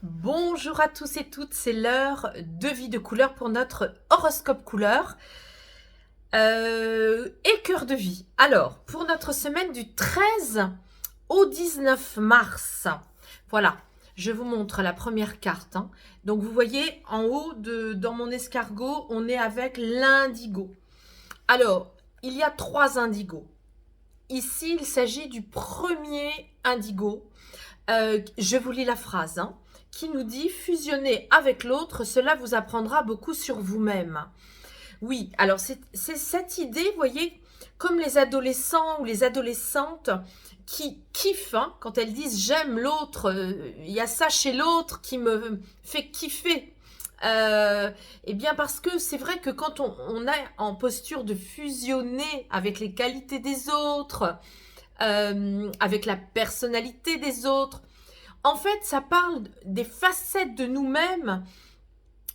Bonjour à tous et toutes, c'est l'heure de vie de couleur pour notre horoscope couleur et cœur de vie. Alors, pour notre semaine du 13 au 19 mars, voilà, je vous montre la première carte. Donc, vous voyez, en haut, dans mon escargot, on est avec l'indigo. Alors, il y a 3 indigos. Ici, il s'agit du premier indigo. Je vous lis la phrase, qui nous dit « Fusionner avec l'autre, cela vous apprendra beaucoup sur vous-même ». Oui, alors c'est cette idée, vous voyez, comme les adolescents ou les adolescentes qui kiffent, quand elles disent « j'aime l'autre, il y a ça chez l'autre qui me fait kiffer ». Eh bien parce que c'est vrai que quand on est en posture de fusionner avec les qualités des autres, avec la personnalité des autres, en fait, ça parle des facettes de nous-mêmes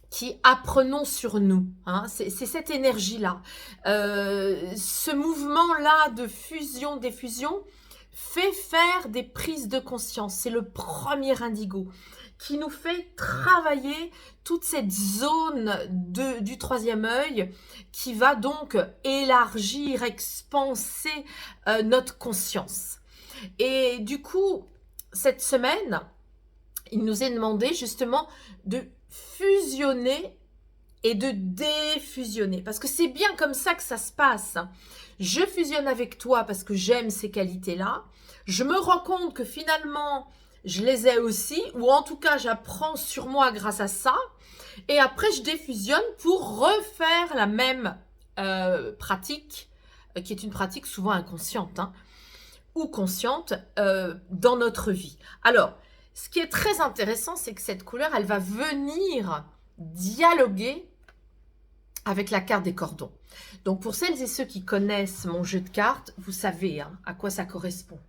qui apprenons sur nous. C'est cette énergie-là. Ce mouvement-là de fusion-défusion fait faire des prises de conscience. C'est le premier indigo qui nous fait travailler toute cette zone du troisième œil qui va donc élargir, expanser notre conscience. Et du coup, cette semaine, il nous est demandé justement de fusionner et de défusionner. Parce que c'est bien comme ça que ça se passe. Je fusionne avec toi parce que j'aime ces qualités-là. Je me rends compte que finalement, je les ai aussi. Ou en tout cas, j'apprends sur moi grâce à ça. Et après, je défusionne pour refaire la même pratique, qui est une pratique souvent inconsciente, ou consciente dans notre vie. Alors, ce qui est très intéressant, c'est que cette couleur, elle va venir dialoguer avec la carte des cordons. Donc, pour celles et ceux qui connaissent mon jeu de cartes, vous savez à quoi ça correspond.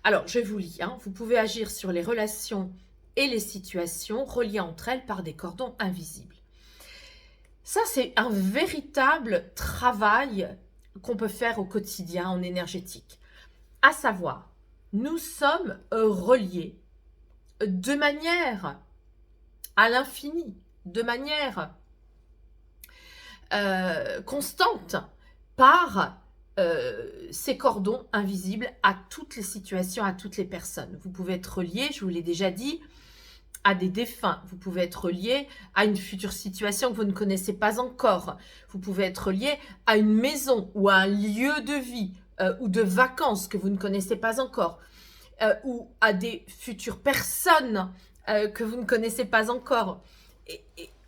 Alors, je vous lis. Vous pouvez agir sur les relations et les situations reliées entre elles par des cordons invisibles. Ça, c'est un véritable travail qu'on peut faire au quotidien en énergétique. À savoir, nous sommes reliés de manière à l'infini, de manière constante par ces cordons invisibles à toutes les situations, à toutes les personnes. Vous pouvez être relié, je vous l'ai déjà dit, à des défunts. Vous pouvez être relié à une future situation que vous ne connaissez pas encore. Vous pouvez être relié à une maison ou à un lieu de vie ou de vacances que vous ne connaissez pas encore. Ou à des futures personnes que vous ne connaissez pas encore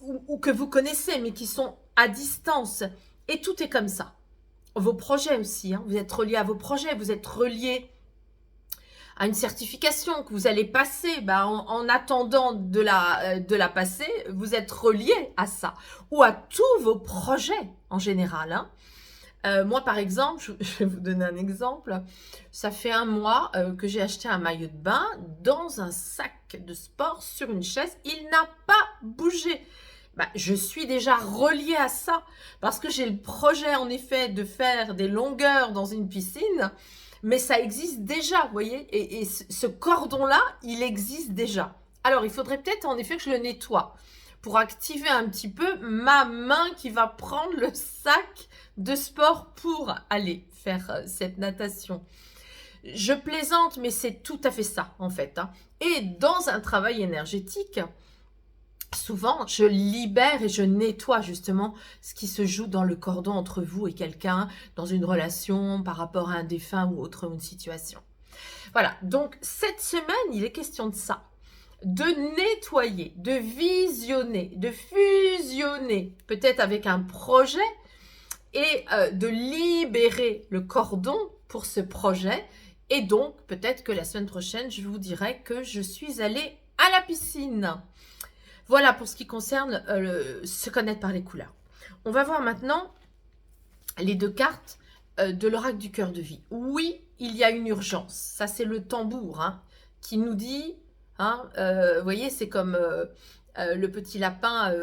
ou que vous connaissez mais qui sont à distance. Et tout est comme ça. Vos projets aussi, vous êtes reliés à vos projets, vous êtes reliés à une certification que vous allez passer, en attendant de la passer, vous êtes reliés à ça. Ou à tous vos projets en général. Moi, par exemple, je vais vous donner un exemple. Ça fait 1 mois que j'ai acheté un maillot de bain dans un sac de sport sur une chaise. Il n'a pas bougé. Je suis déjà reliée à ça parce que j'ai le projet, en effet, de faire des longueurs dans une piscine. Mais ça existe déjà, vous voyez. Et ce cordon-là, il existe déjà. Alors, il faudrait peut-être, en effet, que je le nettoie pour activer un petit peu ma main qui va prendre le sac de sport pour aller faire cette natation. Je plaisante, mais c'est tout à fait ça, en fait. Et dans un travail énergétique, souvent, je libère et je nettoie justement ce qui se joue dans le cordon entre vous et quelqu'un, dans une relation, par rapport à un défunt ou autre, une situation. Voilà, donc cette semaine, il est question de ça. De nettoyer, de visionner, de fusionner, peut-être avec un projet, et de libérer le cordon pour ce projet. Et donc, peut-être que la semaine prochaine, je vous dirai que je suis allée à la piscine. Voilà pour ce qui concerne se connaître par les couleurs. On va voir maintenant les 2 cartes de l'oracle du cœur de vie. Oui, il y a une urgence. Ça, c'est le tambour qui nous dit, vous voyez, c'est comme le petit lapin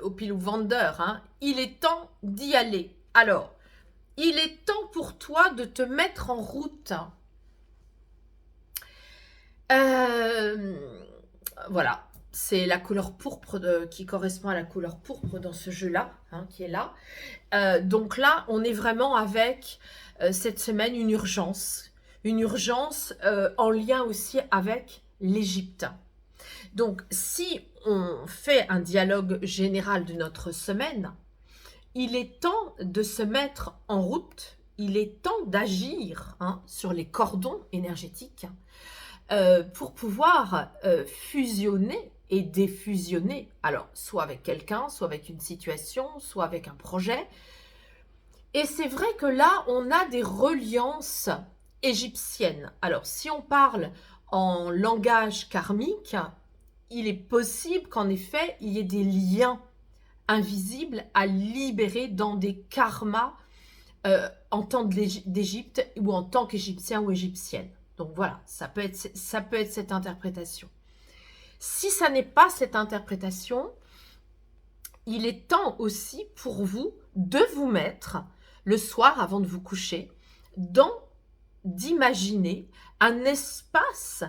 au pilou vendeur. Il est temps d'y aller. Alors, il est temps pour toi de te mettre en route. Voilà. c'est la couleur pourpre qui correspond à la couleur pourpre dans ce jeu-là, hein, qui est là. Donc là, on est vraiment avec cette semaine une urgence en lien aussi avec l'Égypte. Donc, si on fait un dialogue général de notre semaine, il est temps de se mettre en route, il est temps d'agir sur les cordons énergétiques pour pouvoir fusionner et défusionner. Alors, soit avec quelqu'un, soit avec une situation, soit avec un projet. Et c'est vrai que là, on a des reliances égyptiennes. Alors, si on parle en langage karmique, il est possible qu'en effet, il y ait des liens invisibles à libérer dans des karmas en tant d'Égypte ou en tant qu'Égyptien ou Égyptienne. Donc voilà, ça peut être cette interprétation. Si ça n'est pas cette interprétation, il est temps aussi pour vous de vous mettre le soir avant de vous coucher d'imaginer un espace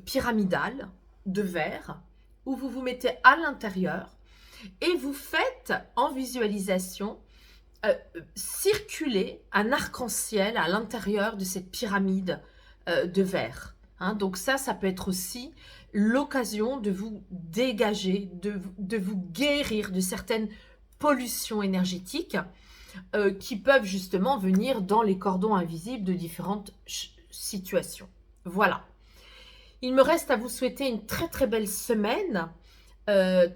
pyramidal de verre où vous vous mettez à l'intérieur et vous faites en visualisation circuler un arc-en-ciel à l'intérieur de cette pyramide de verre. Donc ça peut être aussi l'occasion de vous dégager, de vous guérir de certaines pollutions énergétiques qui peuvent justement venir dans les cordons invisibles de différentes situations. Voilà. Il me reste à vous souhaiter une très très belle semaine.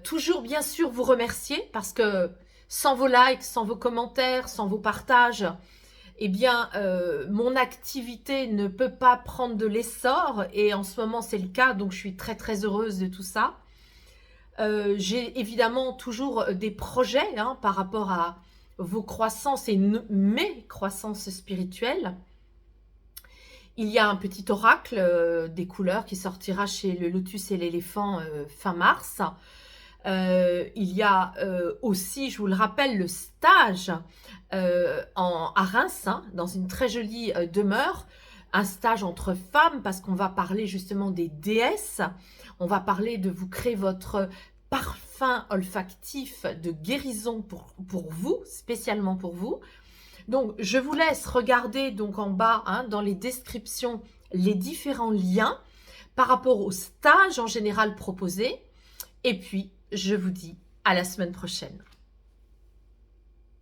Toujours bien sûr vous remercier parce que sans vos likes, sans vos commentaires, sans vos partages, eh bien mon activité ne peut pas prendre de l'essor et en ce moment c'est le cas, donc je suis très très heureuse de tout ça. J'ai évidemment toujours des projets par rapport à vos croissances et mes croissances spirituelles. Il y a un petit oracle des couleurs qui sortira chez le Lotus et l'éléphant fin mars. Il y a aussi, je vous le rappelle, le stage à Reims, dans une très jolie demeure. Un stage entre femmes parce qu'on va parler justement des déesses. On va parler de vous créer votre parfum olfactif de guérison pour vous, spécialement pour vous. Donc, je vous laisse regarder donc en bas dans les descriptions les différents liens par rapport au stage en général proposé. Et puis, je vous dis à la semaine prochaine.